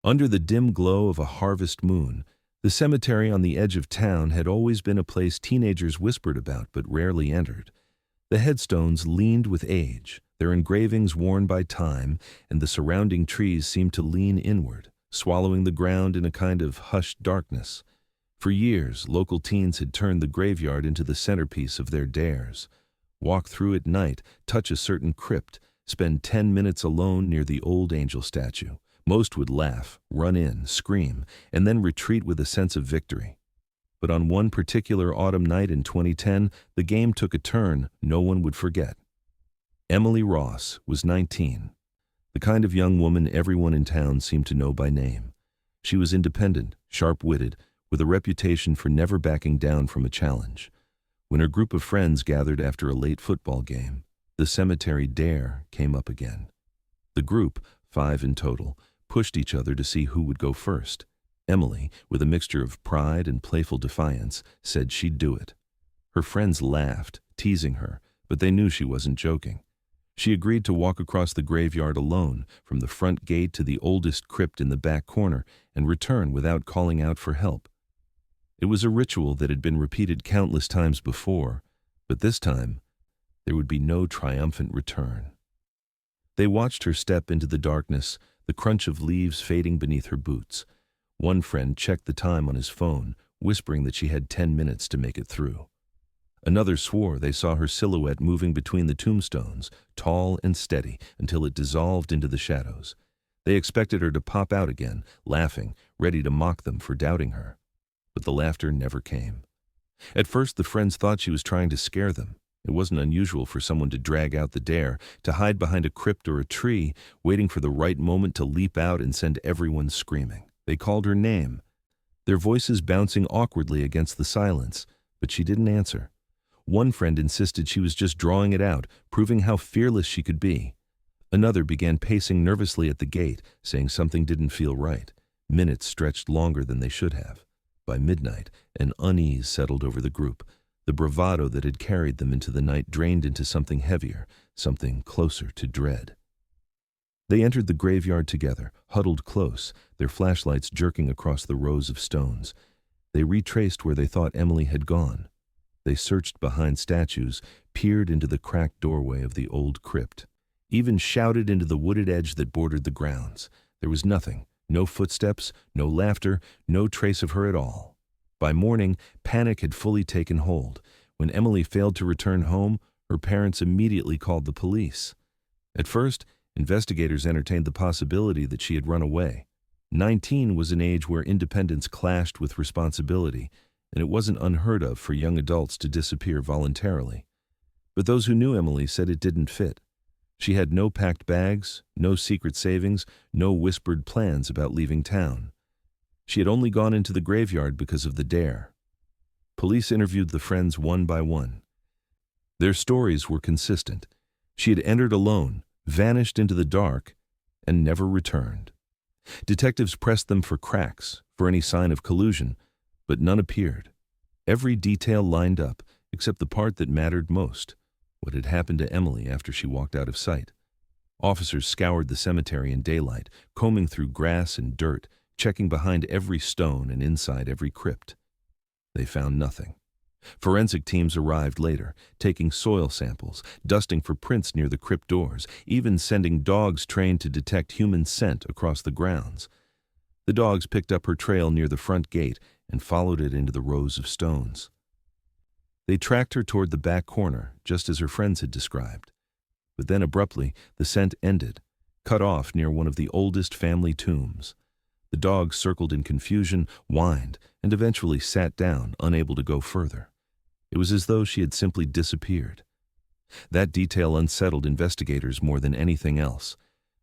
Under the dim glow of a harvest moon, the cemetery on the edge of town had always been a place teenagers whispered about but rarely entered. The headstones leaned with age, their engravings worn by time, and the surrounding trees seemed to lean inward, swallowing the ground in a kind of hushed darkness. For years, local teens had turned the graveyard into the centerpiece of their dares. Walk through at night, touch a certain crypt, spend 10 minutes alone near the old angel statue. Most would laugh, run in, scream, and then retreat with a sense of victory. But on one particular autumn night in 2010, the game took a turn no one would forget. Emily Ross was 19, the kind of young woman everyone in town seemed to know by name. She was independent, sharp-witted, with a reputation for never backing down from a challenge. When her group of friends gathered after a late football game, the cemetery dare came up again. The group, 5 in total, pushed each other to see who would go first. Emily, with a mixture of pride and playful defiance, said she'd do it. Her friends laughed, teasing her, but they knew she wasn't joking. She agreed to walk across the graveyard alone, from the front gate to the oldest crypt in the back corner, and return without calling out for help. It was a ritual that had been repeated countless times before, but this time, there would be no triumphant return. They watched her step into the darkness, the crunch of leaves fading beneath her boots. One friend checked the time on his phone, whispering that she had 10 minutes to make it through. Another swore they saw her silhouette moving between the tombstones, tall and steady, until it dissolved into the shadows. They expected her to pop out again, laughing, ready to mock them for doubting her. But the laughter never came. At first, the friends thought she was trying to scare them. It wasn't unusual for someone to drag out the dare, to hide behind a crypt or a tree, waiting for the right moment to leap out and send everyone screaming. They called her name, their voices bouncing awkwardly against the silence, but she didn't answer. One friend insisted she was just drawing it out, proving how fearless she could be. Another began pacing nervously at the gate, saying something didn't feel right. Minutes stretched longer than they should have. By midnight, an unease settled over the group. The bravado that had carried them into the night drained into something heavier, something closer to dread. They entered the graveyard together, huddled close, their flashlights jerking across the rows of stones. They retraced where they thought Emily had gone. They searched behind statues, peered into the cracked doorway of the old crypt, even shouted into the wooded edge that bordered the grounds. There was nothing, no footsteps, no laughter, no trace of her at all. By morning, panic had fully taken hold. When Emily failed to return home, her parents immediately called the police. At first, investigators entertained the possibility that she had run away. 19 was an age where independence clashed with responsibility, and it wasn't unheard of for young adults to disappear voluntarily. But those who knew Emily said it didn't fit. She had no packed bags, no secret savings, no whispered plans about leaving town. She had only gone into the graveyard because of the dare. Police interviewed the friends one by one. Their stories were consistent. She had entered alone, vanished into the dark, and never returned. Detectives pressed them for cracks, for any sign of collusion, but none appeared. Every detail lined up, except the part that mattered most, what had happened to Emily after she walked out of sight. Officers scoured the cemetery in daylight, combing through grass and dirt, checking behind every stone and inside every crypt. They found nothing. Forensic teams arrived later, taking soil samples, dusting for prints near the crypt doors, even sending dogs trained to detect human scent across the grounds. The dogs picked up her trail near the front gate and followed it into the rows of stones. They tracked her toward the back corner, just as her friends had described. But then abruptly, the scent ended, cut off near one of the oldest family tombs. The dogs circled in confusion, whined, and eventually sat down, unable to go further. It was as though she had simply disappeared. That detail unsettled investigators more than anything else.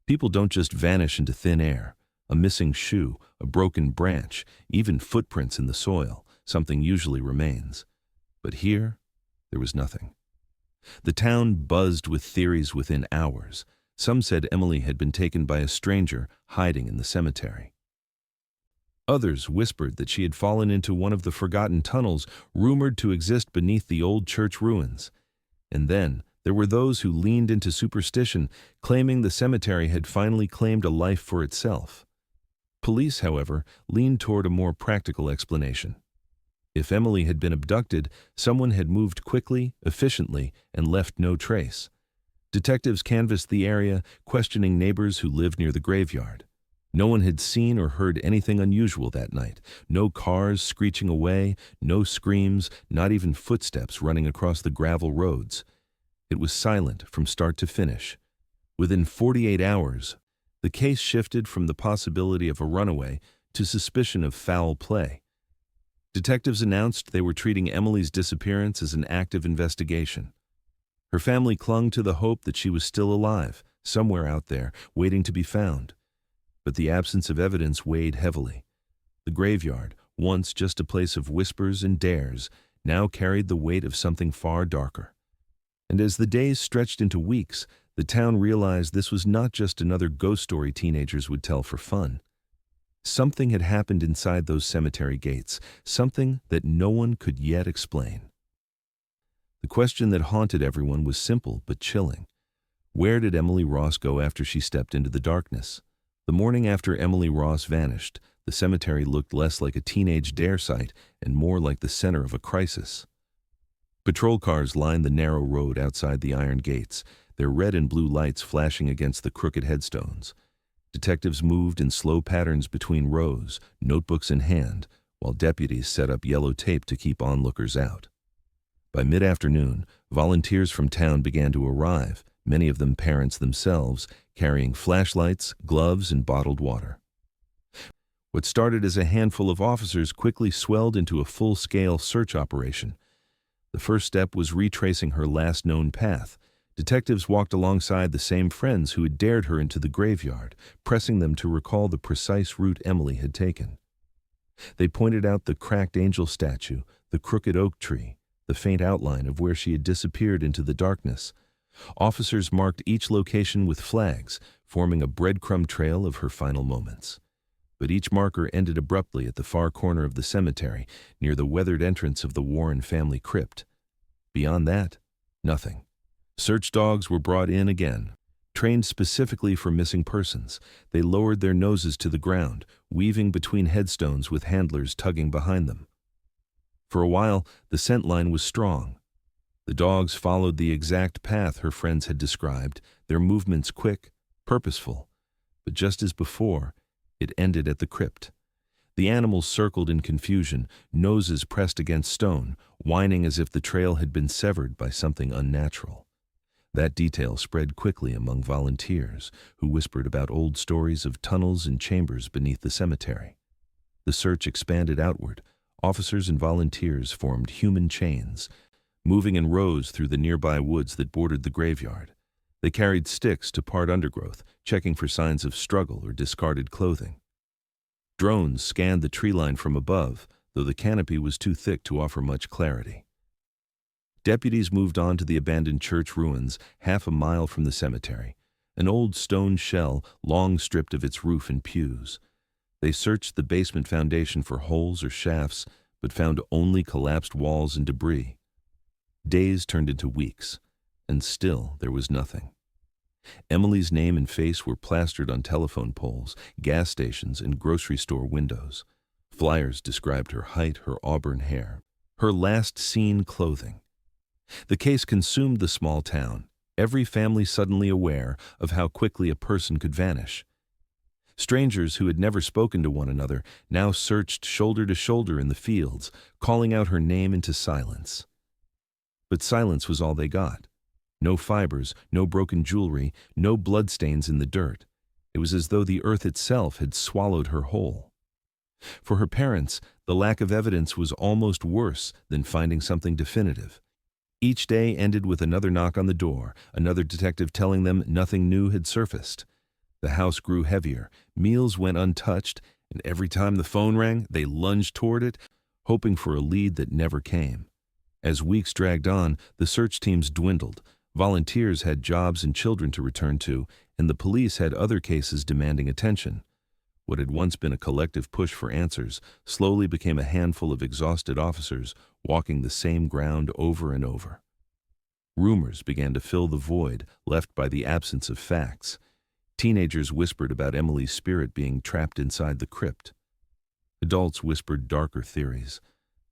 People don't just vanish into thin air. A missing shoe, a broken branch, even footprints in the soil, something usually remains. But here, there was nothing. The town buzzed with theories within hours. Some said Emily had been taken by a stranger hiding in the cemetery. Others whispered that she had fallen into one of the forgotten tunnels rumored to exist beneath the old church ruins. And then there were those who leaned into superstition, claiming the cemetery had finally claimed a life for itself. Police, however, leaned toward a more practical explanation. If Emily had been abducted, someone had moved quickly, efficiently, and left no trace. Detectives canvassed the area, questioning neighbors who lived near the graveyard. No one had seen or heard anything unusual that night. No cars screeching away, no screams, not even footsteps running across the gravel roads. It was silent from start to finish. Within 48 hours, the case shifted from the possibility of a runaway to suspicion of foul play. Detectives announced they were treating Emily's disappearance as an active investigation. Her family clung to the hope that she was still alive, somewhere out there, waiting to be found. But the absence of evidence weighed heavily. The graveyard, once just a place of whispers and dares, now carried the weight of something far darker. And as the days stretched into weeks, the town realized this was not just another ghost story teenagers would tell for fun. Something had happened inside those cemetery gates, something that no one could yet explain. The question that haunted everyone was simple but chilling. Where did Emily Ross go after she stepped into the darkness? The morning after Emily Ross vanished, the cemetery looked less like a teenage dare site and more like the center of a crisis. Patrol cars lined the narrow road outside the iron gates, their red and blue lights flashing against the crooked headstones. Detectives moved in slow patterns between rows, notebooks in hand, while deputies set up yellow tape to keep onlookers out. By mid-afternoon, volunteers from town began to arrive, many of them parents themselves, carrying flashlights, gloves, and bottled water. What started as a handful of officers quickly swelled into a full-scale search operation. The first step was retracing her last known path. Detectives walked alongside the same friends who had dared her into the graveyard, pressing them to recall the precise route Emily had taken. They pointed out the cracked angel statue, the crooked oak tree, the faint outline of where she had disappeared into the darkness. Officers marked each location with flags, forming a breadcrumb trail of her final moments. But each marker ended abruptly at the far corner of the cemetery, near the weathered entrance of the Warren family crypt. Beyond that, nothing. Search dogs were brought in again, trained specifically for missing persons. They lowered their noses to the ground, weaving between headstones with handlers tugging behind them. For a while, the scent line was strong. The dogs followed the exact path her friends had described, their movements quick, purposeful. But just as before, it ended at the crypt. The animals circled in confusion, noses pressed against stone, whining as if the trail had been severed by something unnatural. That detail spread quickly among volunteers, who whispered about old stories of tunnels and chambers beneath the cemetery. The search expanded outward. Officers and volunteers formed human chains, moving in rows through the nearby woods that bordered the graveyard. They carried sticks to part undergrowth, checking for signs of struggle or discarded clothing. Drones scanned the tree line from above, though the canopy was too thick to offer much clarity. Deputies moved on to the abandoned church ruins, half a mile from the cemetery, an old stone shell long stripped of its roof and pews. They searched the basement foundation for holes or shafts, but found only collapsed walls and debris. Days turned into weeks, and still there was nothing. Emily's name and face were plastered on telephone poles, gas stations, and grocery store windows. Flyers described her height, her auburn hair, her last seen clothing. The case consumed the small town, every family suddenly aware of how quickly a person could vanish. Strangers who had never spoken to one another now searched shoulder to shoulder in the fields, calling out her name into silence. But silence was all they got. No fibers, no broken jewelry, no bloodstains in the dirt. It was as though the earth itself had swallowed her whole. For her parents, the lack of evidence was almost worse than finding something definitive. Each day ended with another knock on the door, another detective telling them nothing new had surfaced. The house grew heavier, meals went untouched, and every time the phone rang, they lunged toward it, hoping for a lead that never came. As weeks dragged on, the search teams dwindled. Volunteers had jobs and children to return to, and the police had other cases demanding attention. What had once been a collective push for answers slowly became a handful of exhausted officers walking the same ground over and over. Rumors began to fill the void left by the absence of facts. Teenagers whispered about Emily's spirit being trapped inside the crypt. Adults whispered darker theories,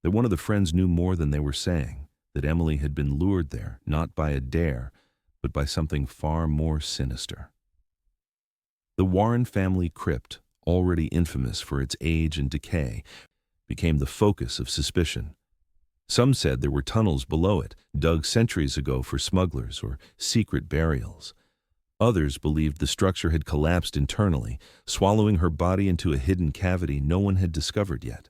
that one of the friends knew more than they were saying, that Emily had been lured there not by a dare, but by something far more sinister. The Warren family crypt, already infamous for its age and decay, became the focus of suspicion. Some said there were tunnels below it, dug centuries ago for smugglers or secret burials. Others believed the structure had collapsed internally, swallowing her body into a hidden cavity no one had discovered yet.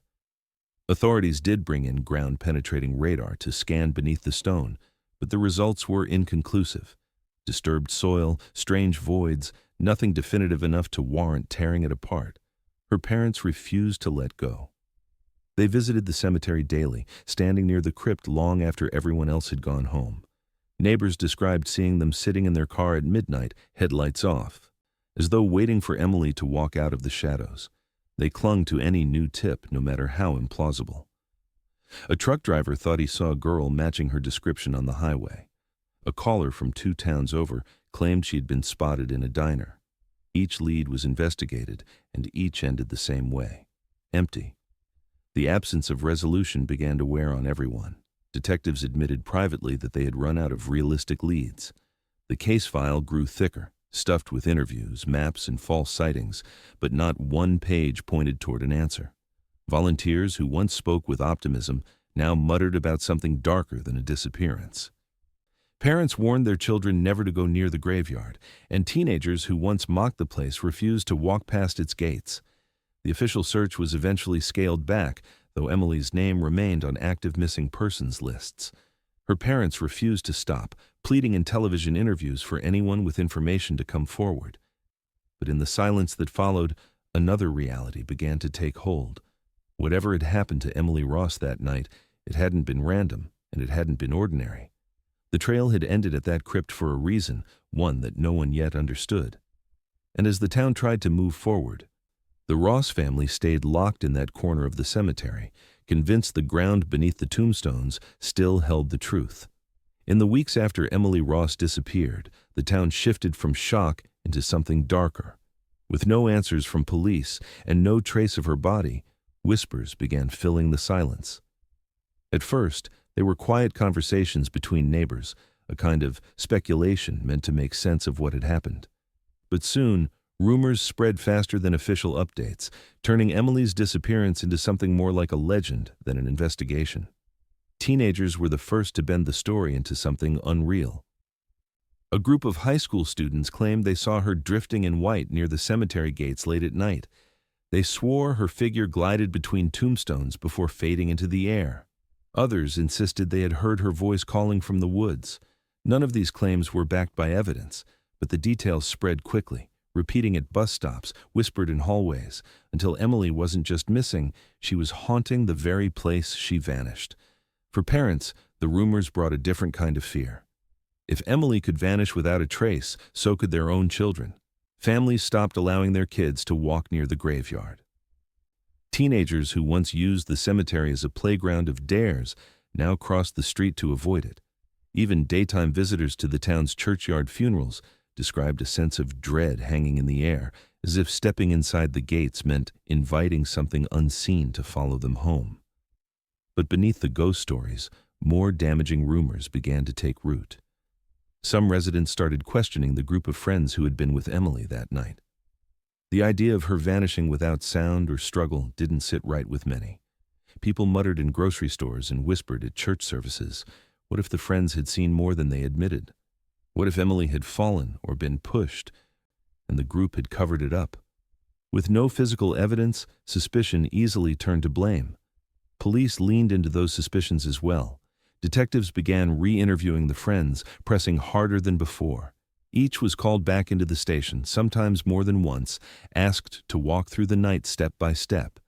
Authorities did bring in ground-penetrating radar to scan beneath the stone, but the results were inconclusive. Disturbed soil, strange voids, nothing definitive enough to warrant tearing it apart. Her parents refused to let go. They visited the cemetery daily, standing near the crypt long after everyone else had gone home. Neighbors described seeing them sitting in their car at midnight, headlights off, as though waiting for Emily to walk out of the shadows. They clung to any new tip, no matter how implausible. A truck driver thought he saw a girl matching her description on the highway. A caller from 2 towns over claimed she'd been spotted in a diner. Each lead was investigated, and each ended the same way: empty. The absence of resolution began to wear on everyone. Detectives admitted privately that they had run out of realistic leads. The case file grew thicker, stuffed with interviews, maps, and false sightings, but not one page pointed toward an answer. Volunteers who once spoke with optimism now muttered about something darker than a disappearance. Parents warned their children never to go near the graveyard, and teenagers who once mocked the place refused to walk past its gates. The official search was eventually scaled back, though Emily's name remained on active missing persons lists. Her parents refused to stop, pleading in television interviews for anyone with information to come forward. But in the silence that followed, another reality began to take hold. Whatever had happened to Emily Ross that night, it hadn't been random, and it hadn't been ordinary. The trail had ended at that crypt for a reason, one that no one yet understood. And as the town tried to move forward, the Ross family stayed locked in that corner of the cemetery, convinced the ground beneath the tombstones still held the truth. In the weeks after Emily Ross disappeared, the town shifted from shock into something darker. With no answers from police and no trace of her body, whispers began filling the silence. At first, they were quiet conversations between neighbors, a kind of speculation meant to make sense of what had happened. But soon, rumors spread faster than official updates, turning Emily's disappearance into something more like a legend than an investigation. Teenagers were the first to bend the story into something unreal. A group of high school students claimed they saw her drifting in white near the cemetery gates late at night. They swore her figure glided between tombstones before fading into the air. Others insisted they had heard her voice calling from the woods. None of these claims were backed by evidence, but the details spread quickly, repeating at bus stops, whispered in hallways, until Emily wasn't just missing, she was haunting the very place she vanished. For parents, the rumors brought a different kind of fear. If Emily could vanish without a trace, so could their own children. Families stopped allowing their kids to walk near the graveyard. Teenagers who once used the cemetery as a playground of dares now crossed the street to avoid it. Even daytime visitors to the town's churchyard funerals described a sense of dread hanging in the air, as if stepping inside the gates meant inviting something unseen to follow them home. But beneath the ghost stories, more damaging rumors began to take root. Some residents started questioning the group of friends who had been with Emily that night. The idea of her vanishing without sound or struggle didn't sit right with many. People muttered in grocery stores and whispered at church services. What if the friends had seen more than they admitted? What if Emily had fallen or been pushed, and the group had covered it up? With no physical evidence, suspicion easily turned to blame. Police leaned into those suspicions as well. Detectives began re-interviewing the friends, pressing harder than before. Each was called back into the station, sometimes more than once, asked to walk through the night step by step.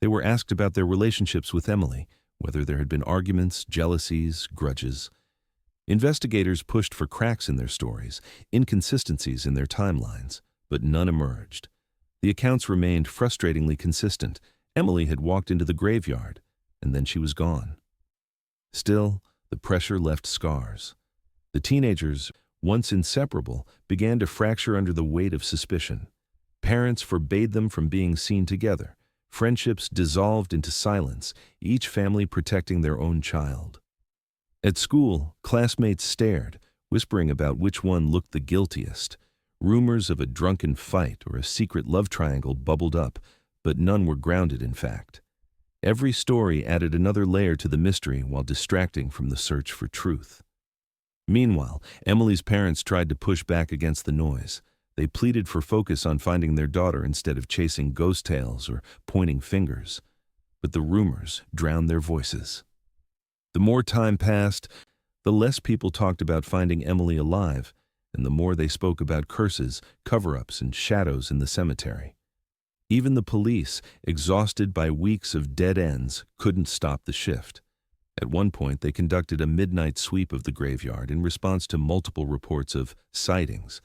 They were asked about their relationships with Emily, whether there had been arguments, jealousies, grudges. Investigators pushed for cracks in their stories, inconsistencies in their timelines, but none emerged. The accounts remained frustratingly consistent. Emily had walked into the graveyard, and then she was gone. Still, the pressure left scars. The teenagers, once inseparable, began to fracture under the weight of suspicion. Parents forbade them from being seen together. Friendships dissolved into silence, each family protecting their own child. At school, classmates stared, whispering about which one looked the guiltiest. Rumors of a drunken fight or a secret love triangle bubbled up, but none were grounded in fact. Every story added another layer to the mystery while distracting from the search for truth. Meanwhile, Emily's parents tried to push back against the noise. They pleaded for focus on finding their daughter instead of chasing ghost tales or pointing fingers. But the rumors drowned their voices. The more time passed, the less people talked about finding Emily alive, and the more they spoke about curses, cover-ups, and shadows in the cemetery. Even the police, exhausted by weeks of dead ends, couldn't stop the shift. At one point, they conducted a midnight sweep of the graveyard in response to multiple reports of sightings.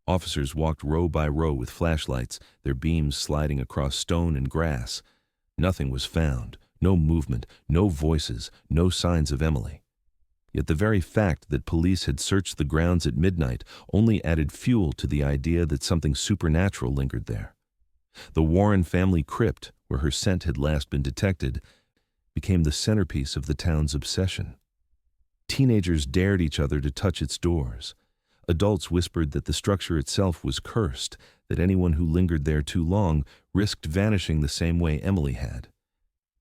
Officers walked row by row with flashlights, their beams sliding across stone and grass. Nothing was found, no movement, no voices, no signs of Emily. Yet the very fact that police had searched the grounds at midnight only added fuel to the idea that something supernatural lingered there. The Warren family crypt, where her scent had last been detected, became the centerpiece of the town's obsession. Teenagers dared each other to touch its doors. Adults whispered that the structure itself was cursed, that anyone who lingered there too long risked vanishing the same way Emily had.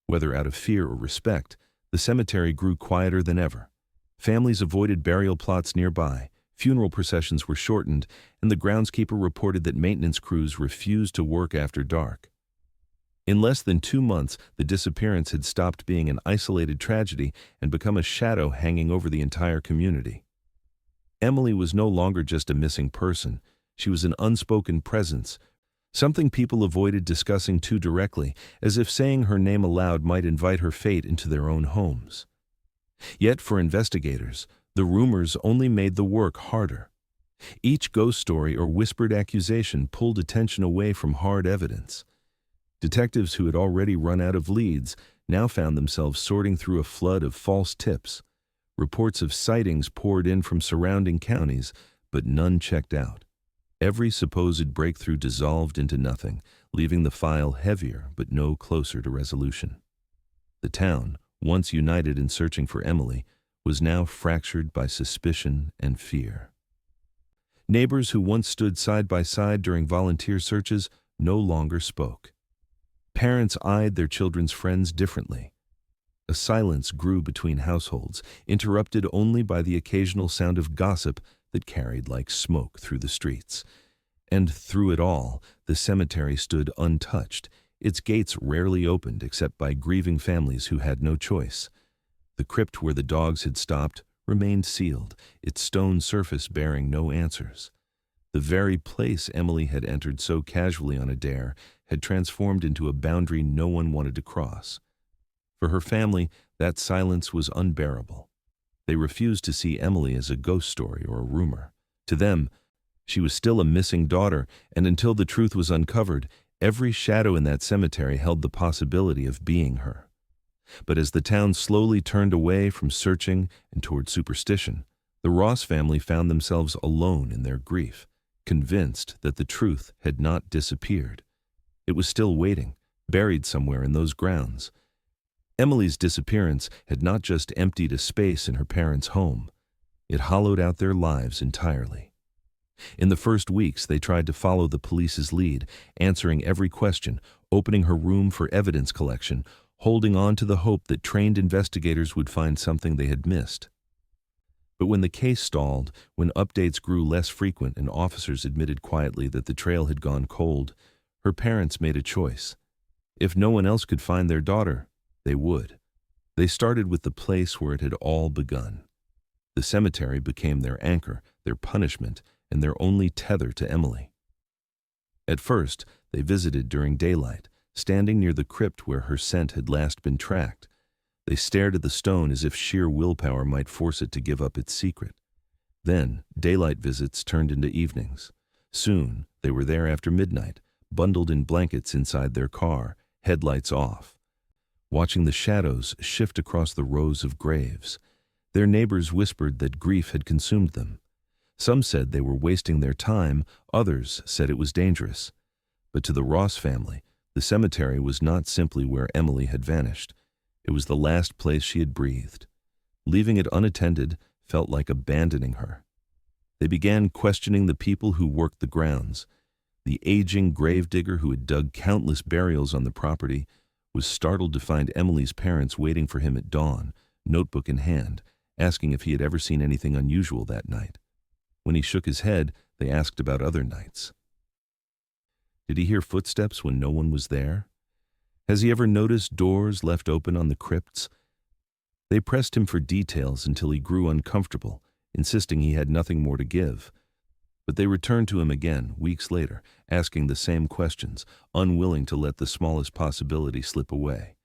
Whether out of fear or respect, the cemetery grew quieter than ever. Families avoided burial plots nearby, funeral processions were shortened, and the groundskeeper reported that maintenance crews refused to work after dark. In less than 2 months, the disappearance had stopped being an isolated tragedy and become a shadow hanging over the entire community. Emily was no longer just a missing person. She was an unspoken presence, something people avoided discussing too directly, as if saying her name aloud might invite her fate into their own homes. Yet for investigators, the rumors only made the work harder. Each ghost story or whispered accusation pulled attention away from hard evidence. Detectives who had already run out of leads now found themselves sorting through a flood of false tips. Reports of sightings poured in from surrounding counties, but none checked out. Every supposed breakthrough dissolved into nothing, leaving the file heavier but no closer to resolution. The town, once united in searching for Emily, was now fractured by suspicion and fear. Neighbors who once stood side by side during volunteer searches no longer spoke. Parents eyed their children's friends differently. A silence grew between households, interrupted only by the occasional sound of gossip that carried like smoke through the streets. And through it all, the cemetery stood untouched, its gates rarely opened except by grieving families who had no choice. The crypt where the dogs had stopped remained sealed, its stone surface bearing no answers. The very place Emily had entered so casually on a dare had transformed into a boundary no one wanted to cross. For her family, that silence was unbearable. They refused to see Emily as a ghost story or a rumor. To them, she was still a missing daughter, and until the truth was uncovered, every shadow in that cemetery held the possibility of being her. But as the town slowly turned away from searching and toward superstition, the Ross family found themselves alone in their grief, convinced that the truth had not disappeared. It was still waiting, buried somewhere in those grounds. Emily's disappearance had not just emptied a space in her parents' home, it hollowed out their lives entirely. In the first weeks, they tried to follow the police's lead, answering every question, opening her room for evidence collection, holding on to the hope that trained investigators would find something they had missed. But when the case stalled, when updates grew less frequent and officers admitted quietly that the trail had gone cold, her parents made a choice. If no one else could find their daughter, they would. They started with the place where it had all begun. The cemetery became their anchor, their punishment, and their only tether to Emily. At first, they visited during daylight, standing near the crypt where her scent had last been tracked. They stared at the stone as if sheer willpower might force it to give up its secret. Then, daylight visits turned into evenings. Soon, they were there after midnight, bundled in blankets inside their car, headlights off, watching the shadows shift across the rows of graves. Their neighbors whispered that grief had consumed them. Some said they were wasting their time, others said it was dangerous. But to the Ross family, the cemetery was not simply where Emily had vanished. It was the last place she had breathed. Leaving it unattended felt like abandoning her. They began questioning the people who worked the grounds. The aging gravedigger who had dug countless burials on the property was startled to find Emily's parents waiting for him at dawn, notebook in hand, asking if he had ever seen anything unusual that night. When he shook his head, they asked about other nights. Did he hear footsteps when no one was there? Has he ever noticed doors left open on the crypts? They pressed him for details until he grew uncomfortable, insisting he had nothing more to give. But they returned to him again, weeks later, asking the same questions, unwilling to let the smallest possibility slip away.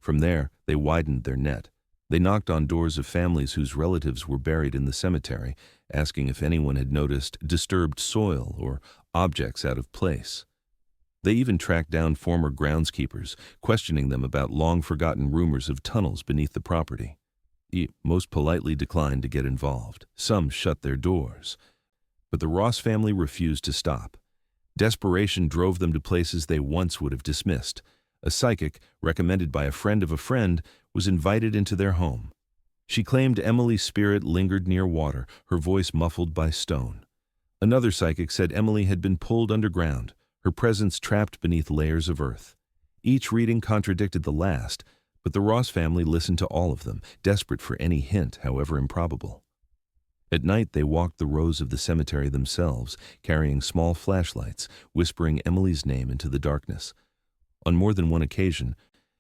From there, they widened their net. They knocked on doors of families whose relatives were buried in the cemetery, asking if anyone had noticed disturbed soil or objects out of place. They even tracked down former groundskeepers, questioning them about long-forgotten rumors of tunnels beneath the property. He most politely declined to get involved. Some shut their doors. But the Ross family refused to stop. Desperation drove them to places they once would have dismissed. A psychic, recommended by a friend of a friend, was invited into their home. She claimed Emily's spirit lingered near water, her voice muffled by stone. Another psychic said Emily had been pulled underground, her presence trapped beneath layers of earth. Each reading contradicted the last, but the Ross family listened to all of them, desperate for any hint, however improbable. At night, they walked the rows of the cemetery themselves, carrying small flashlights, whispering Emily's name into the darkness. On more than one occasion,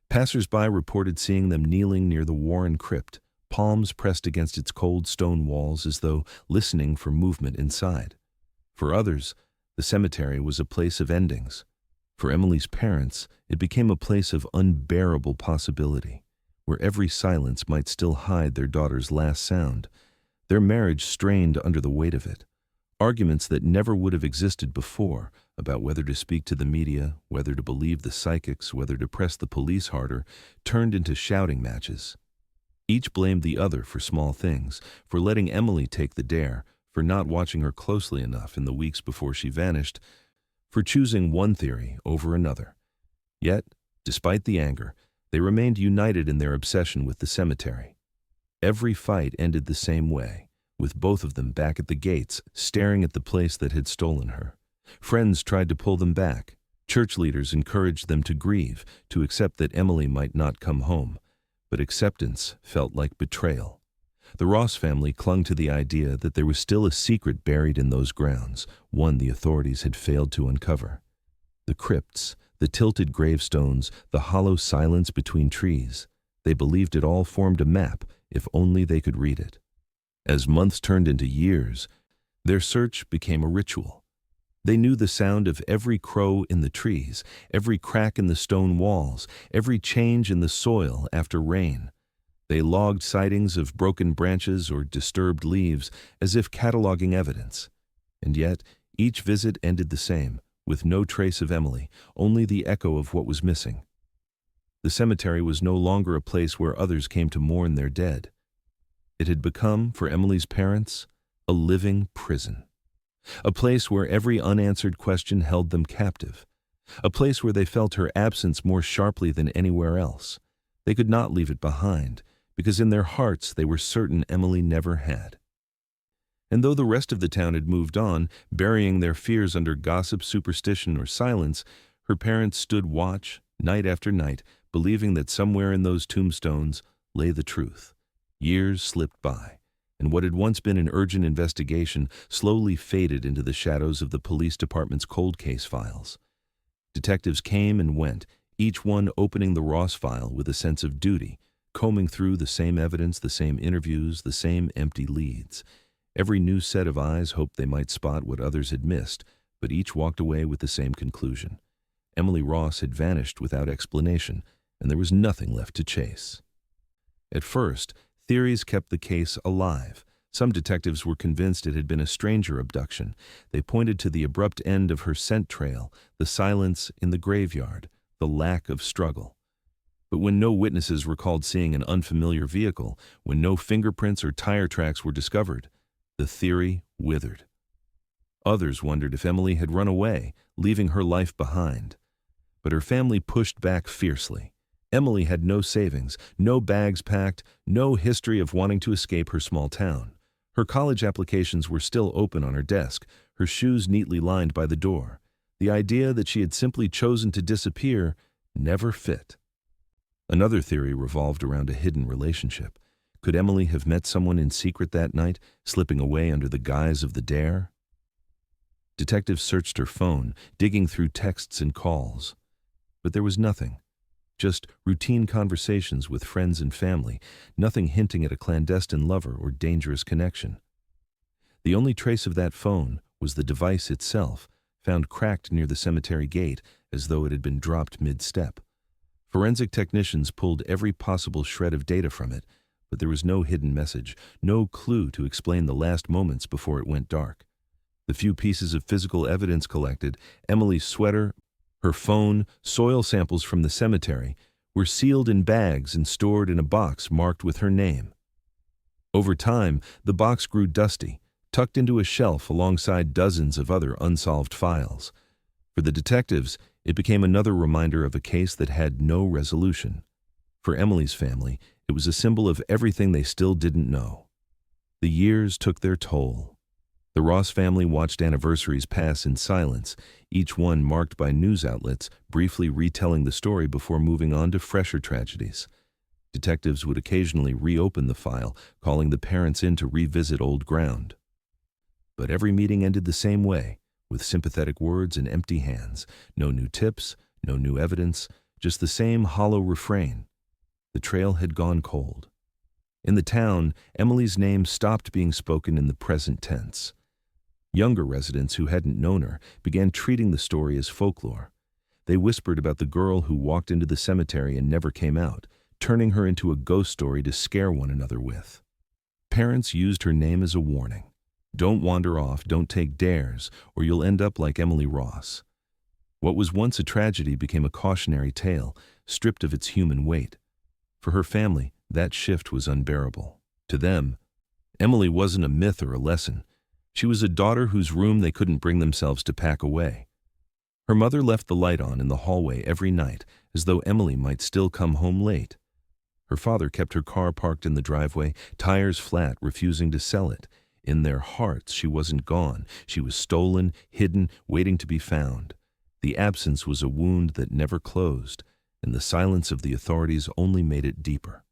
passers-by reported seeing them kneeling near the Warren crypt, palms pressed against its cold stone walls as though listening for movement inside. For others, the cemetery was a place of endings. For Emily's parents, it became a place of unbearable possibility, where every silence might still hide their daughter's last sound. Their marriage strained under the weight of it. Arguments that never would have existed before, about whether to speak to the media, whether to believe the psychics, whether to press the police harder, turned into shouting matches. Each blamed the other for small things, for letting Emily take the dare, for not watching her closely enough in the weeks before she vanished, for choosing one theory over another. Yet, despite the anger, they remained united in their obsession with the cemetery. Every fight ended the same way, with both of them back at the gates, staring at the place that had stolen her. Friends tried to pull them back. Church leaders encouraged them to grieve, to accept that Emily might not come home. But acceptance felt like betrayal. The Ross family clung to the idea that there was still a secret buried in those grounds, one the authorities had failed to uncover. The crypts, the tilted gravestones, the hollow silence between trees. They believed it all formed a map, if only they could read it. As months turned into years, their search became a ritual. They knew the sound of every crow in the trees, every crack in the stone walls, every change in the soil after rain. They logged sightings of broken branches or disturbed leaves as if cataloging evidence. And yet, each visit ended the same, with no trace of Emily, only the echo of what was missing. The cemetery was no longer a place where others came to mourn their dead. It had become, for Emily's parents, a living prison. A place where every unanswered question held them captive. A place where they felt her absence more sharply than anywhere else. They could not leave it behind, because in their hearts they were certain Emily never had. And though the rest of the town had moved on, burying their fears under gossip, superstition, or silence, her parents stood watch, night after night, believing that somewhere in those tombstones lay the truth. Years slipped by, and what had once been an urgent investigation slowly faded into the shadows of the police department's cold case files. Detectives came and went, each one opening the Ross file with a sense of duty, combing through the same evidence, the same interviews, the same empty leads. Every new set of eyes hoped they might spot what others had missed, but each walked away with the same conclusion. Emily Ross had vanished without explanation, and there was nothing left to chase. At first, theories kept the case alive. Some detectives were convinced it had been a stranger abduction. They pointed to the abrupt end of her scent trail, the silence in the graveyard, the lack of struggle. But when no witnesses recalled seeing an unfamiliar vehicle, when no fingerprints or tire tracks were discovered, the theory withered. Others wondered if Emily had run away, leaving her life behind. But her family pushed back fiercely. Emily had no savings, no bags packed, no history of wanting to escape her small town. Her college applications were still open on her desk, her shoes neatly lined by the door. The idea that she had simply chosen to disappear never fit. Another theory revolved around a hidden relationship. Could Emily have met someone in secret that night, slipping away under the guise of the dare? Detectives searched her phone, digging through texts and calls. But there was nothing. Just routine conversations with friends and family, nothing hinting at a clandestine lover or dangerous connection. The only trace of that phone was the device itself, found cracked near the cemetery gate as though it had been dropped mid-step. Forensic technicians pulled every possible shred of data from it, but there was no hidden message, no clue to explain the last moments before it went dark. The few pieces of physical evidence collected, Emily's sweater, her phone, soil samples from the cemetery, were sealed in bags and stored in a box marked with her name. Over time, the box grew dusty, tucked into a shelf alongside dozens of other unsolved files. For the detectives, it became another reminder of a case that had no resolution. For Emily's family, it was a symbol of everything they still didn't know. The years took their toll. The Ross family watched anniversaries pass in silence, each one marked by news outlets briefly retelling the story before moving on to fresher tragedies. Detectives would occasionally reopen the file, calling the parents in to revisit old ground. But every meeting ended the same way, with sympathetic words and empty hands. No new tips, no new evidence, just the same hollow refrain. The trail had gone cold. In the town, Emily's name stopped being spoken in the present tense. Younger residents who hadn't known her began treating the story as folklore. They whispered about the girl who walked into the cemetery and never came out, turning her into a ghost story to scare one another with. Parents used her name as a warning. Don't wander off, don't take dares, or you'll end up like Emily Ross. What was once a tragedy became a cautionary tale, stripped of its human weight. For her family, that shift was unbearable. To them, Emily wasn't a myth or a lesson. She was a daughter whose room they couldn't bring themselves to pack away. Her mother left the light on in the hallway every night, as though Emily might still come home late. Her father kept her car parked in the driveway, tires flat, refusing to sell it. In their hearts, she wasn't gone. She was stolen, hidden, waiting to be found. The absence was a wound that never closed, and the silence of the authorities only made it deeper.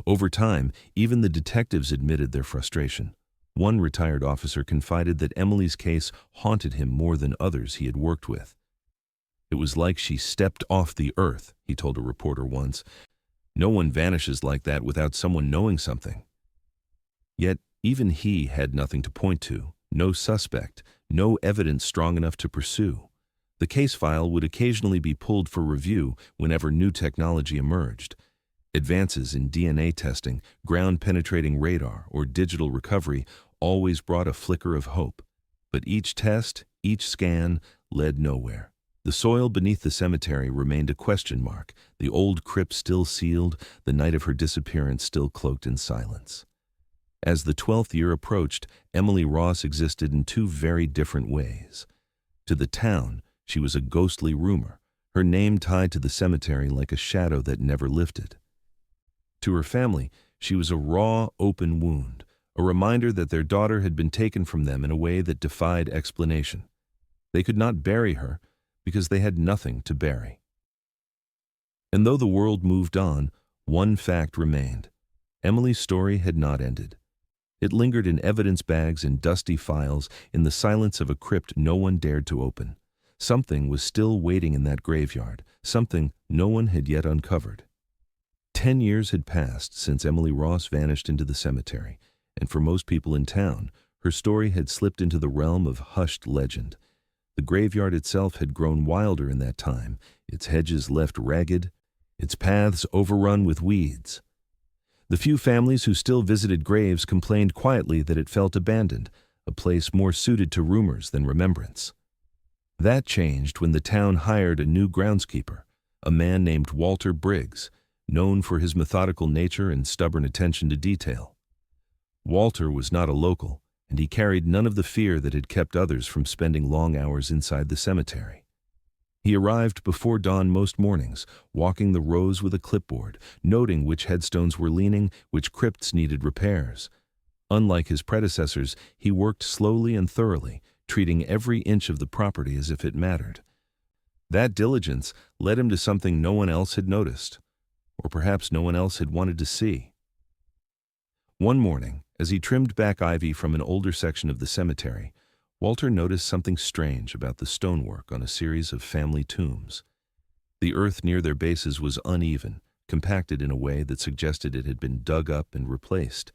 Over time, even the detectives admitted their frustration. One retired officer confided that Emily's case haunted him more than others he had worked with. It was like she stepped off the earth, he told a reporter once. No one vanishes like that without someone knowing something. Yet, even he had nothing to point to, no suspect, no evidence strong enough to pursue. The case file would occasionally be pulled for review whenever new technology emerged. Advances in DNA testing, ground-penetrating radar, or digital recovery always brought a flicker of hope. But each test, each scan, led nowhere. The soil beneath the cemetery remained a question mark, the old crypt still sealed, the night of her disappearance still cloaked in silence. As the 12th year approached, Emily Ross existed in two very different ways. To the town, she was a ghostly rumor, her name tied to the cemetery like a shadow that never lifted. To her family, she was a raw, open wound, a reminder that their daughter had been taken from them in a way that defied explanation. They could not bury her because they had nothing to bury. And though the world moved on, one fact remained. Emily's story had not ended. It lingered in evidence bags and dusty files, in the silence of a crypt no one dared to open. Something was still waiting in that graveyard, something no one had yet uncovered. 10 years had passed since Emily Ross vanished into the cemetery, and for most people in town, her story had slipped into the realm of hushed legend. The graveyard itself had grown wilder in that time, its hedges left ragged, its paths overrun with weeds. The few families who still visited graves complained quietly that it felt abandoned, a place more suited to rumors than remembrance. That changed when the town hired a new groundskeeper, a man named Walter Briggs, known for his methodical nature and stubborn attention to detail. Walter was not a local. and he carried none of the fear that had kept others from spending long hours inside the cemetery. He arrived before dawn most mornings, walking the rows with a clipboard, noting which headstones were leaning, which crypts needed repairs. Unlike his predecessors, he worked slowly and thoroughly, treating every inch of the property as if it mattered. That diligence led him to something no one else had noticed, or perhaps no one else had wanted to see. One morning, as he trimmed back ivy from an older section of the cemetery, Walter noticed something strange about the stonework on a series of family tombs. The earth near their bases was uneven, compacted in a way that suggested it had been dug up and replaced.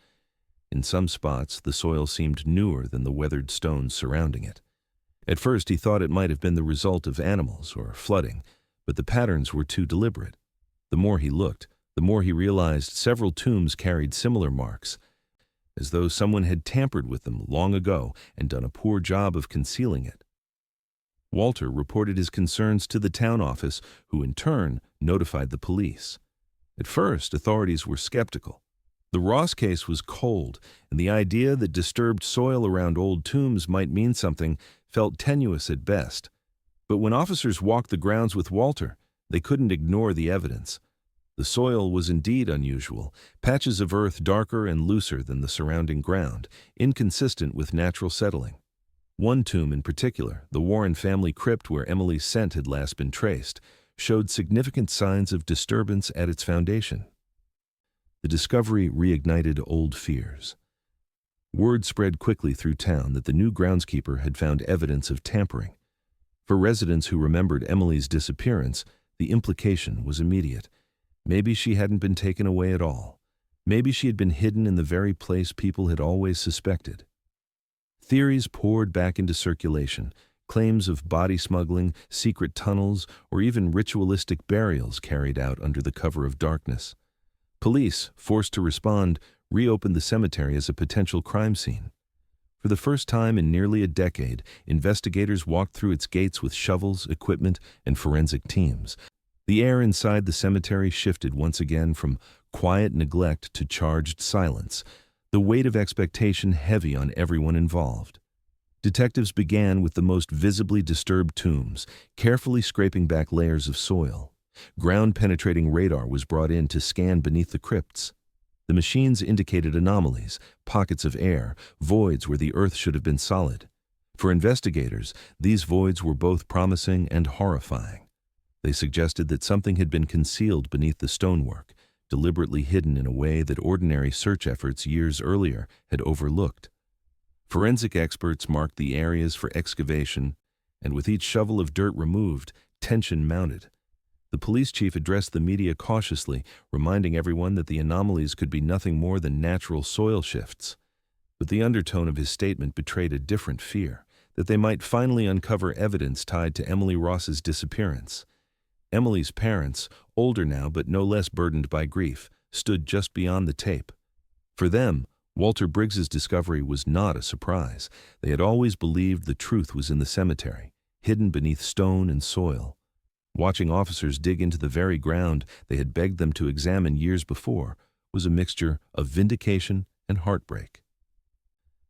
In some spots, the soil seemed newer than the weathered stones surrounding it. At first, he thought it might have been the result of animals or flooding, but the patterns were too deliberate. The more he looked, the more he realized several tombs carried similar marks, as though someone had tampered with them long ago and done a poor job of concealing it. Walter reported his concerns to the town office, who in turn notified the police. At first, authorities were skeptical. The Ross case was cold, and the idea that disturbed soil around old tombs might mean something felt tenuous at best. But when officers walked the grounds with Walter, they couldn't ignore the evidence. The soil was indeed unusual, patches of earth darker and looser than the surrounding ground, inconsistent with natural settling. One tomb in particular, the Warren family crypt where Emily's scent had last been traced, showed significant signs of disturbance at its foundation. The discovery reignited old fears. Word spread quickly through town that the new groundskeeper had found evidence of tampering. For residents who remembered Emily's disappearance, the implication was immediate. Maybe she hadn't been taken away at all. Maybe she had been hidden in the very place people had always suspected. Theories poured back into circulation, claims of body smuggling, secret tunnels, or even ritualistic burials carried out under the cover of darkness. Police, forced to respond, reopened the cemetery as a potential crime scene. For the first time in nearly a decade, investigators walked through its gates with shovels, equipment, and forensic teams. The air inside the cemetery shifted once again from quiet neglect to charged silence, the weight of expectation heavy on everyone involved. Detectives began with the most visibly disturbed tombs, carefully scraping back layers of soil. Ground-penetrating radar was brought in to scan beneath the crypts. The machines indicated anomalies, pockets of air, voids where the earth should have been solid. For investigators, these voids were both promising and horrifying. They suggested that something had been concealed beneath the stonework, deliberately hidden in a way that ordinary search efforts years earlier had overlooked. Forensic experts marked the areas for excavation, and with each shovel of dirt removed, tension mounted. The police chief addressed the media cautiously, reminding everyone that the anomalies could be nothing more than natural soil shifts. But the undertone of his statement betrayed a different fear, that they might finally uncover evidence tied to Emily Ross's disappearance. Emily's parents, older now but no less burdened by grief, stood just beyond the tape. For them, Walter Briggs's discovery was not a surprise. They had always believed the truth was in the cemetery, hidden beneath stone and soil. Watching officers dig into the very ground they had begged them to examine years before was a mixture of vindication and heartbreak.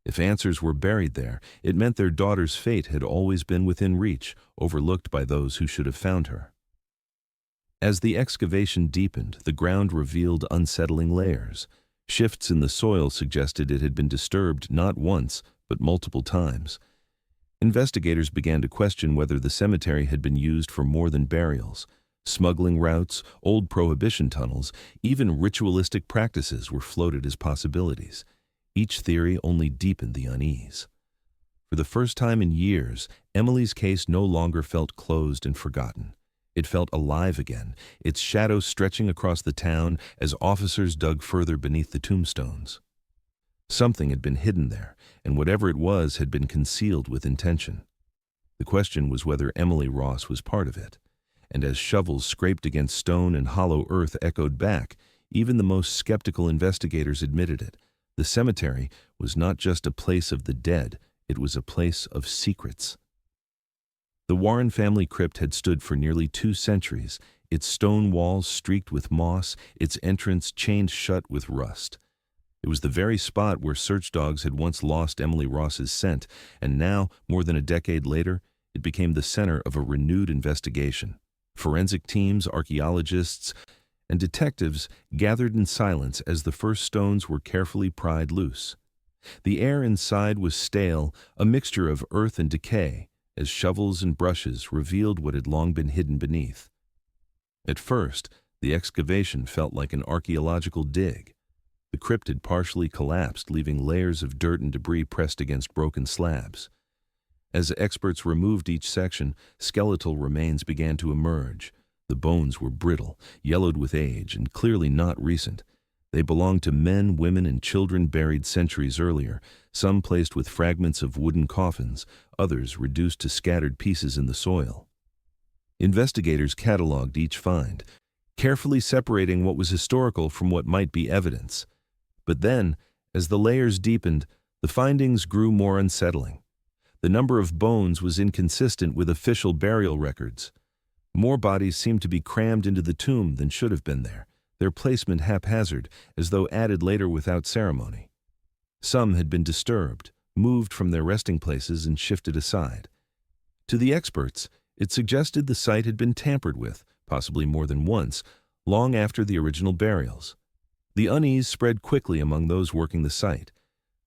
If answers were buried there, it meant their daughter's fate had always been within reach, overlooked by those who should have found her. As the excavation deepened, the ground revealed unsettling layers. Shifts in the soil suggested it had been disturbed not once, but multiple times. Investigators began to question whether the cemetery had been used for more than burials. Smuggling routes, old prohibition tunnels, even ritualistic practices were floated as possibilities. Each theory only deepened the unease. For the first time in years, Emily's case no longer felt closed and forgotten. It felt alive again, its shadow stretching across the town as officers dug further beneath the tombstones. Something had been hidden there, and whatever it was had been concealed with intention. The question was whether Emily Ross was part of it. And as shovels scraped against stone and hollow earth echoed back, even the most skeptical investigators admitted it. The cemetery was not just a place of the dead, it was a place of secrets. The Warren family crypt had stood for nearly 2 centuries, its stone walls streaked with moss, its entrance chained shut with rust. It was the very spot where search dogs had once lost Emily Ross's scent, and now, more than a decade later, it became the center of a renewed investigation. Forensic teams, archaeologists, and detectives gathered in silence as the first stones were carefully pried loose. The air inside was stale, a mixture of earth and decay, as shovels and brushes revealed what had long been hidden beneath. At first, the excavation felt like an archaeological dig. The crypt had partially collapsed, leaving layers of dirt and debris pressed against broken slabs. As experts removed each section, skeletal remains began to emerge. The bones were brittle, yellowed with age, and clearly not recent. They belonged to men, women, and children buried centuries earlier, some placed with fragments of wooden coffins, others reduced to scattered pieces in the soil. Investigators cataloged each find, carefully separating what was historical from what might be evidence. But then, as the layers deepened, the findings grew more unsettling. The number of bones was inconsistent with official burial records. More bodies seemed to be crammed into the tomb than should have been there, their placement haphazard, as though added later without ceremony. Some had been disturbed, moved from their resting places and shifted aside. To the experts, it suggested the site had been tampered with, possibly more than once, long after the original burials. The unease spread quickly among those working the site.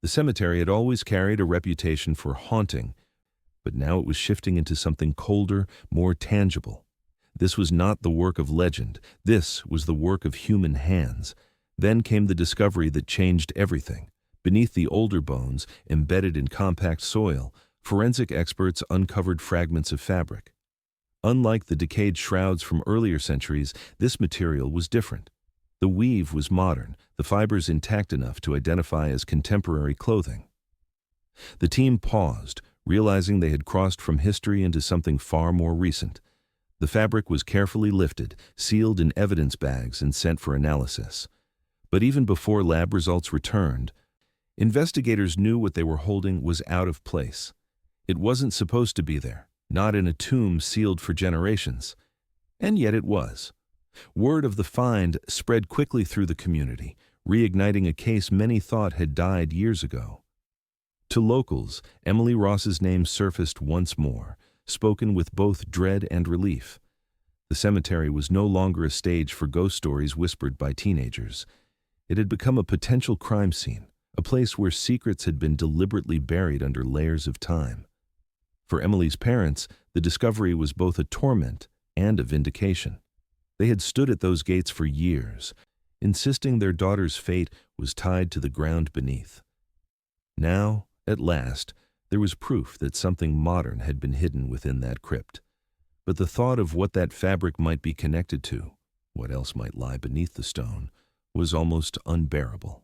The cemetery had always carried a reputation for haunting, but now it was shifting into something colder, more tangible. This was not the work of legend. This was the work of human hands. Then came the discovery that changed everything. Beneath the older bones, embedded in compact soil, forensic experts uncovered fragments of fabric. Unlike the decayed shrouds from earlier centuries, this material was different. The weave was modern, the fibers intact enough to identify as contemporary clothing. The team paused, realizing they had crossed from history into something far more recent. The fabric was carefully lifted, sealed in evidence bags, and sent for analysis. But even before lab results returned, investigators knew what they were holding was out of place. It wasn't supposed to be there, not in a tomb sealed for generations. And yet it was. Word of the find spread quickly through the community, reigniting a case many thought had died years ago. To locals, Emily Ross's name surfaced once more, spoken with both dread and relief. The cemetery was no longer a stage for ghost stories whispered by teenagers. It had become a potential crime scene, a place where secrets had been deliberately buried under layers of time. For Emily's parents, the discovery was both a torment and a vindication. They had stood at those gates for years, insisting their daughter's fate was tied to the ground beneath. Now, at last, there was proof that something modern had been hidden within that crypt. But the thought of what that fabric might be connected to, what else might lie beneath the stone, was almost unbearable.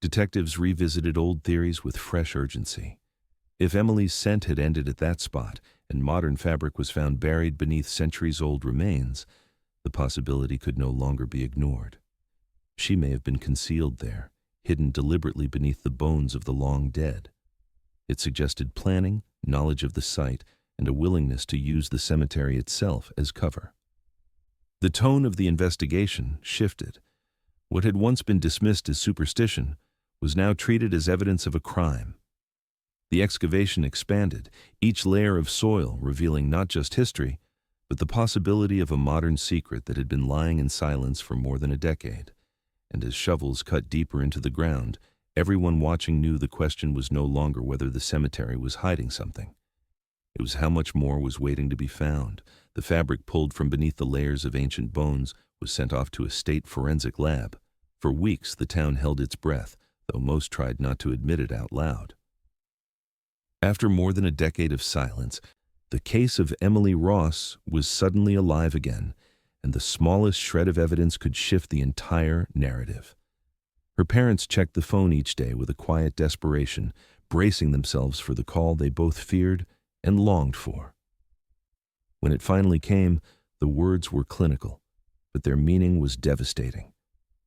Detectives revisited old theories with fresh urgency. If Emily's scent had ended at that spot, and modern fabric was found buried beneath centuries-old remains, the possibility could no longer be ignored. She may have been concealed there, hidden deliberately beneath the bones of the long dead. It suggested planning, knowledge of the site, and a willingness to use the cemetery itself as cover. The tone of the investigation shifted. What had once been dismissed as superstition was now treated as evidence of a crime. The excavation expanded, each layer of soil revealing not just history, but the possibility of a modern secret that had been lying in silence for more than a decade. And as shovels cut deeper into the ground, everyone watching knew the question was no longer whether the cemetery was hiding something. It was how much more was waiting to be found. The fabric pulled from beneath the layers of ancient bones was sent off to a state forensic lab. For weeks, the town held its breath, though most tried not to admit it out loud. After more than a decade of silence, the case of Emily Ross was suddenly alive again, and the smallest shred of evidence could shift the entire narrative. Her parents checked the phone each day with a quiet desperation, bracing themselves for the call they both feared and longed for. When it finally came, the words were clinical, but their meaning was devastating.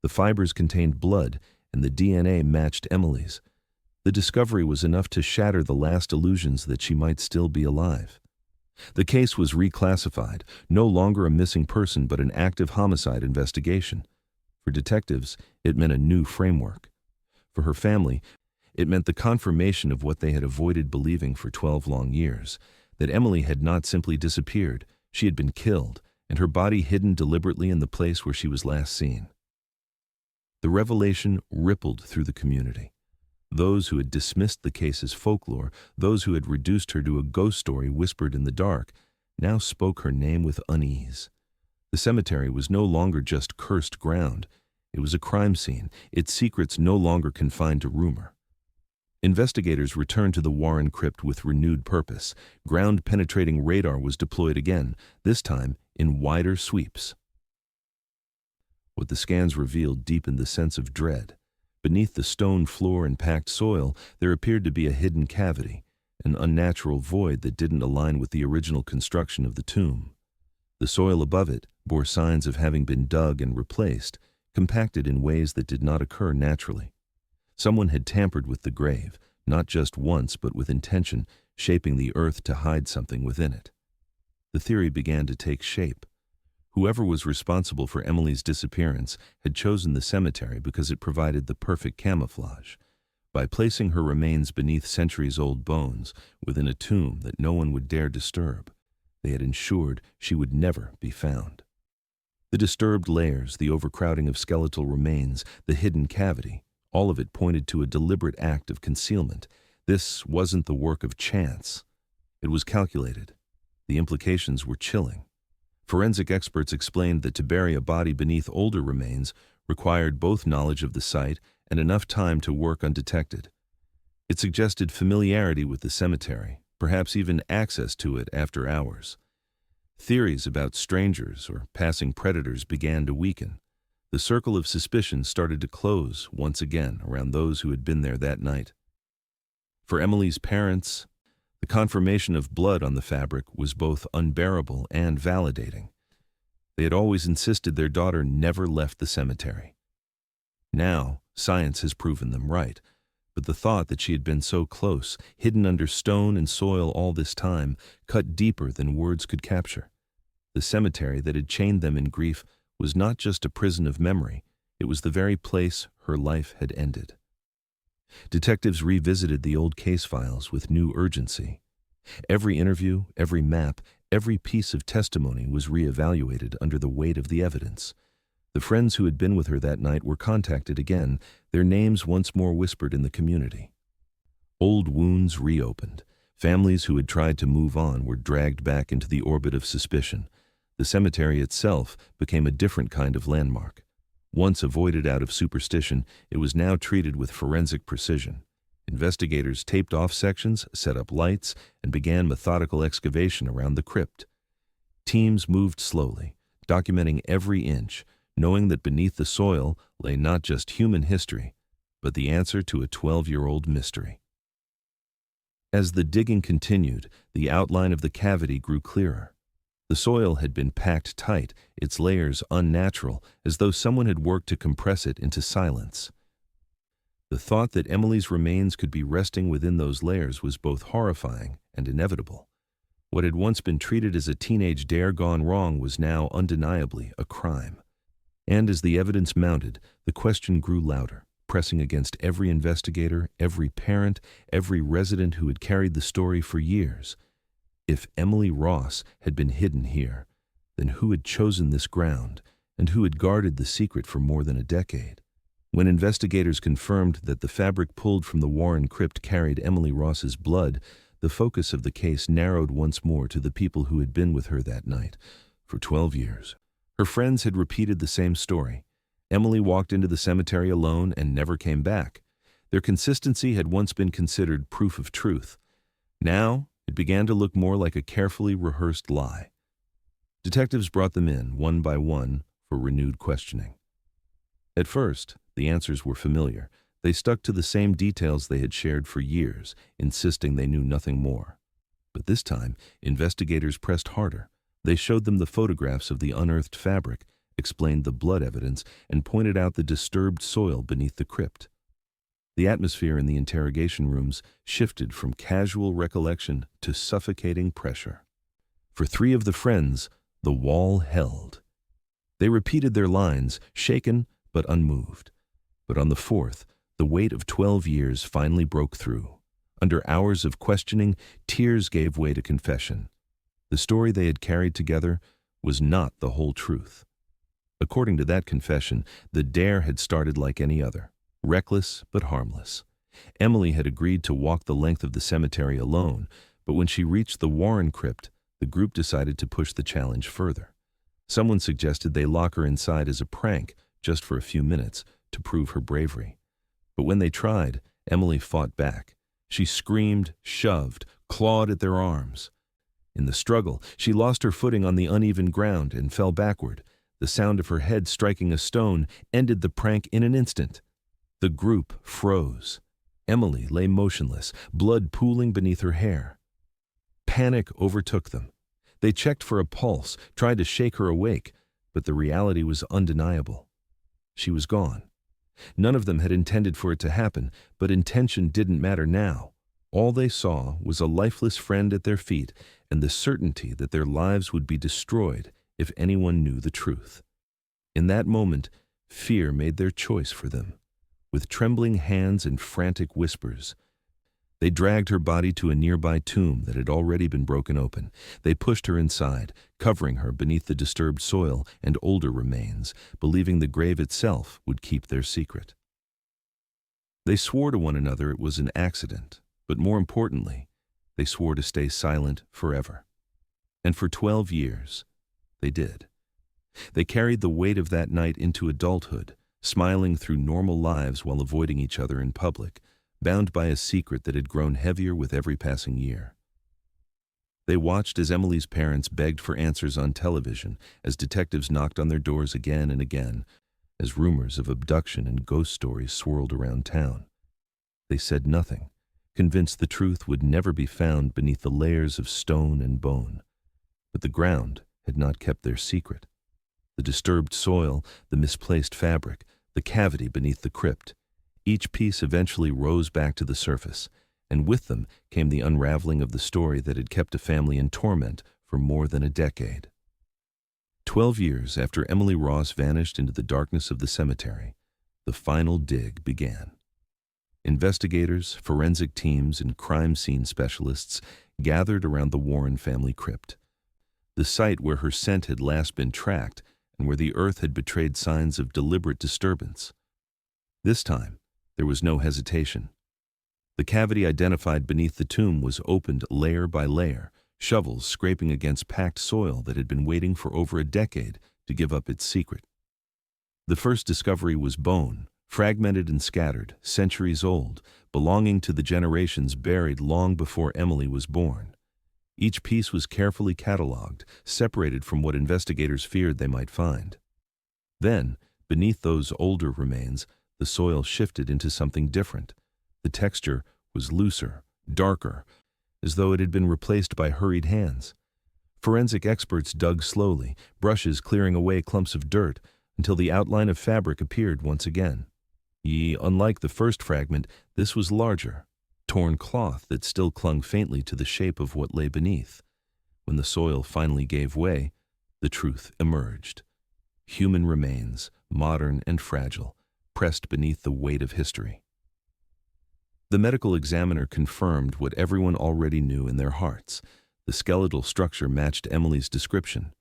The fibers contained blood, and the DNA matched Emily's. The discovery was enough to shatter the last illusions that she might still be alive. The case was reclassified, no longer a missing person but an active homicide investigation. For detectives, it meant a new framework. For her family, it meant the confirmation of what they had avoided believing for 12 long years, that Emily had not simply disappeared, she had been killed, and her body hidden deliberately in the place where she was last seen. The revelation rippled through the community. Those who had dismissed the case as folklore, those who had reduced her to a ghost story whispered in the dark, now spoke her name with unease. The cemetery was no longer just cursed ground. It was a crime scene, its secrets no longer confined to rumor. Investigators returned to the Warren crypt with renewed purpose. Ground-penetrating radar was deployed again, this time in wider sweeps. What the scans revealed deepened the sense of dread. Beneath the stone floor and packed soil, there appeared to be a hidden cavity, an unnatural void that didn't align with the original construction of the tomb. The soil above it bore signs of having been dug and replaced, compacted in ways that did not occur naturally. Someone had tampered with the grave, not just once but with intention, shaping the earth to hide something within it. The theory began to take shape. Whoever was responsible for Emily's disappearance had chosen the cemetery because it provided the perfect camouflage. By placing her remains beneath centuries-old bones, within a tomb that no one would dare disturb, they had ensured she would never be found. The disturbed layers, the overcrowding of skeletal remains, the hidden cavity, all of it pointed to a deliberate act of concealment. This wasn't the work of chance. It was calculated. The implications were chilling. Forensic experts explained that to bury a body beneath older remains required both knowledge of the site and enough time to work undetected. It suggested familiarity with the cemetery, perhaps even access to it after hours. Theories about strangers or passing predators began to weaken. The circle of suspicion started to close once again around those who had been there that night. For Emily's parents, the confirmation of blood on the fabric was both unbearable and validating. They had always insisted their daughter never left the cemetery. Now, science has proven them right, but the thought that she had been so close, hidden under stone and soil all this time, cut deeper than words could capture. The cemetery that had chained them in grief was not just a prison of memory, it was the very place her life had ended. Detectives revisited the old case files with new urgency. Every interview, every map, every piece of testimony was reevaluated under the weight of the evidence. The friends who had been with her that night were contacted again, their names once more whispered in the community. Old wounds reopened. Families who had tried to move on were dragged back into the orbit of suspicion. The cemetery itself became a different kind of landmark. Once avoided out of superstition, it was now treated with forensic precision. Investigators taped off sections, set up lights, and began methodical excavation around the crypt. Teams moved slowly, documenting every inch, knowing that beneath the soil lay not just human history, but the answer to a 12-year-old mystery. As the digging continued, the outline of the cavity grew clearer. The soil had been packed tight, its layers unnatural, as though someone had worked to compress it into silence. The thought that Emily's remains could be resting within those layers was both horrifying and inevitable. What had once been treated as a teenage dare gone wrong was now undeniably a crime. And as the evidence mounted, the question grew louder, pressing against every investigator, every parent, every resident who had carried the story for years. If Emily Ross had been hidden here, then who had chosen this ground, and who had guarded the secret for more than a decade? When investigators confirmed that the fabric pulled from the Warren crypt carried Emily Ross's blood, the focus of the case narrowed once more to the people who had been with her that night, for 12 years. Her friends had repeated the same story. Emily walked into the cemetery alone and never came back. Their consistency had once been considered proof of truth. Now, it began to look more like a carefully rehearsed lie. Detectives brought them in, one by one, for renewed questioning. At first, the answers were familiar. They stuck to the same details they had shared for years, insisting they knew nothing more. But this time, investigators pressed harder. They showed them the photographs of the unearthed fabric, explained the blood evidence, and pointed out the disturbed soil beneath the crypt. The atmosphere in the interrogation rooms shifted from casual recollection to suffocating pressure. For 3 of the friends, the wall held. They repeated their lines, shaken but unmoved. But on the fourth, the weight of 12 years finally broke through. Under hours of questioning, tears gave way to confession. The story they had carried together was not the whole truth. According to that confession, the dare had started like any other, reckless but harmless. Emily had agreed to walk the length of the cemetery alone, but when she reached the Warren crypt, the group decided to push the challenge further. Someone suggested they lock her inside as a prank, just for a few minutes, to prove her bravery. But when they tried, Emily fought back. She screamed, shoved, clawed at their arms. In the struggle, she lost her footing on the uneven ground and fell backward. The sound of her head striking a stone ended the prank in an instant. The group froze. Emily lay motionless, blood pooling beneath her hair. Panic overtook them. They checked for a pulse, tried to shake her awake, but the reality was undeniable. She was gone. None of them had intended for it to happen, but intention didn't matter now. All they saw was a lifeless friend at their feet and the certainty that their lives would be destroyed if anyone knew the truth. In that moment, fear made their choice for them. With trembling hands and frantic whispers, they dragged her body to a nearby tomb that had already been broken open. They pushed her inside, covering her beneath the disturbed soil and older remains, believing the grave itself would keep their secret. They swore to one another it was an accident, but more importantly, they swore to stay silent forever. And for 12 years, they did. They carried the weight of that night into adulthood, smiling through normal lives while avoiding each other in public, bound by a secret that had grown heavier with every passing year. They watched as Emily's parents begged for answers on television, as detectives knocked on their doors again and again, as rumors of abduction and ghost stories swirled around town. They said nothing, convinced the truth would never be found beneath the layers of stone and bone. But the ground had not kept their secret. The disturbed soil, the misplaced fabric, the cavity beneath the crypt, each piece eventually rose back to the surface, and with them came the unraveling of the story that had kept a family in torment for more than a decade. 12 years after Emily Ross vanished into the darkness of the cemetery, the final dig began. Investigators, forensic teams, and crime scene specialists gathered around the Warren family crypt. The site where her scent had last been tracked and where the earth had betrayed signs of deliberate disturbance. This time, there was no hesitation. The cavity identified beneath the tomb was opened layer by layer, shovels scraping against packed soil that had been waiting for over a decade to give up its secret. The first discovery was bone, fragmented and scattered, centuries old, belonging to the generations buried long before Emily was born. Each piece was carefully catalogued, separated from what investigators feared they might find. Then, beneath those older remains, the soil shifted into something different. The texture was looser, darker, as though it had been replaced by hurried hands. Forensic experts dug slowly, brushes clearing away clumps of dirt, until the outline of fabric appeared once again. Unlike the first fragment, this was larger, torn cloth that still clung faintly to the shape of what lay beneath. When the soil finally gave way, the truth emerged. Human remains, modern and fragile, pressed beneath the weight of history. The medical examiner confirmed what everyone already knew in their hearts. The skeletal structure matched Emily's description.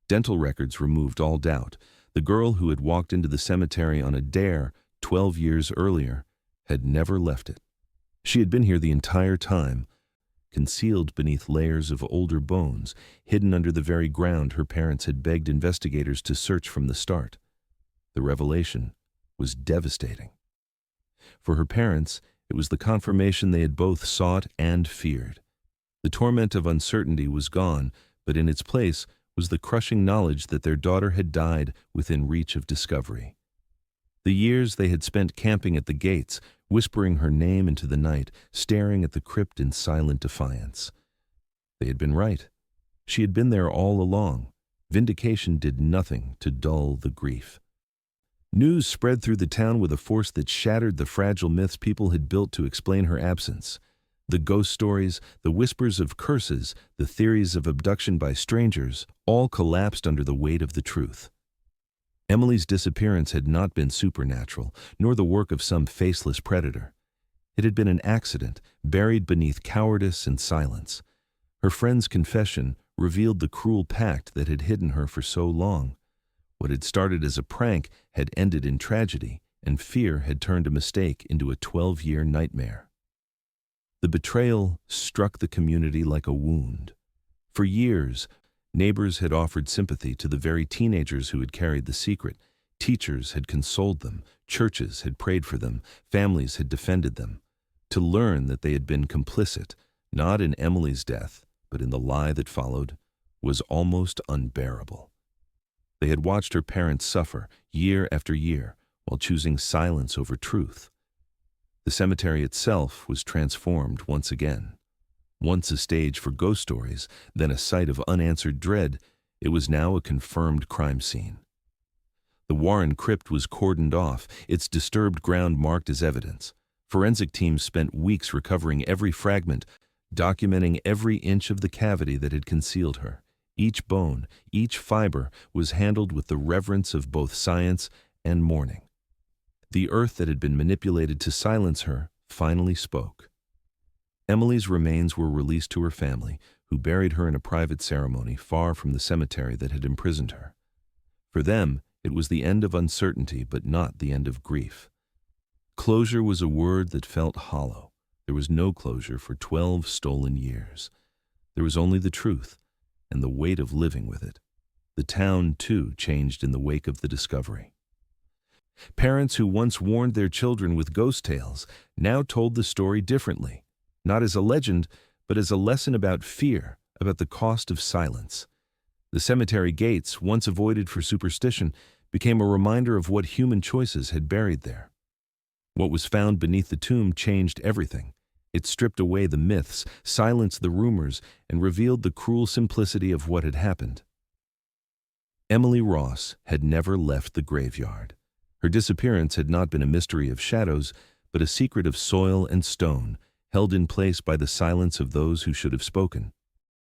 Dental records removed all doubt. The girl who had walked into the cemetery on a dare 12 years earlier had never left it. She had been here the entire time, concealed beneath layers of older bones, hidden under the very ground her parents had begged investigators to search from the start. The revelation was devastating. For her parents, it was the confirmation they had both sought and feared. The torment of uncertainty was gone, but in its place was the crushing knowledge that their daughter had died within reach of discovery. The years they had spent camping at the gates, whispering her name into the night, staring at the crypt in silent defiance. They had been right. She had been there all along. Vindication did nothing to dull the grief. News spread through the town with a force that shattered the fragile myths people had built to explain her absence. The ghost stories, the whispers of curses, the theories of abduction by strangers, all collapsed under the weight of the truth. Emily's disappearance had not been supernatural, nor the work of some faceless predator. It had been an accident, buried beneath cowardice and silence. Her friend's confession revealed the cruel pact that had hidden her for so long. What had started as a prank had ended in tragedy, and fear had turned a mistake into a 12-year nightmare. The betrayal struck the community like a wound. For years, neighbors had offered sympathy to the very teenagers who had carried the secret. Teachers had consoled them, churches had prayed for them, families had defended them. To learn that they had been complicit, not in Emily's death, but in the lie that followed, was almost unbearable. They had watched her parents suffer year after year while choosing silence over truth. The cemetery itself was transformed once again. Once a stage for ghost stories, then a site of unanswered dread, it was now a confirmed crime scene. The Warren crypt was cordoned off, its disturbed ground marked as evidence. Forensic teams spent weeks recovering every fragment, documenting every inch of the cavity that had concealed her. Each bone, each fiber was handled with the reverence of both science and mourning. The earth that had been manipulated to silence her finally spoke. Emily's remains were released to her family, who buried her in a private ceremony far from the cemetery that had imprisoned her. For them, it was the end of uncertainty, but not the end of grief. Closure was a word that felt hollow. There was no closure for 12 stolen years. There was only the truth, and the weight of living with it. The town, too, changed in the wake of the discovery. Parents who once warned their children with ghost tales now told the story differently, not as a legend, but as a lesson about fear, about the cost of silence. The cemetery gates, once avoided for superstition, became a reminder of what human choices had buried there. What was found beneath the tomb changed everything. It stripped away the myths, silenced the rumors, and revealed the cruel simplicity of what had happened. Emily Ross had never left the graveyard. Her disappearance had not been a mystery of shadows, but a secret of soil and stone, held in place by the silence of those who should have spoken.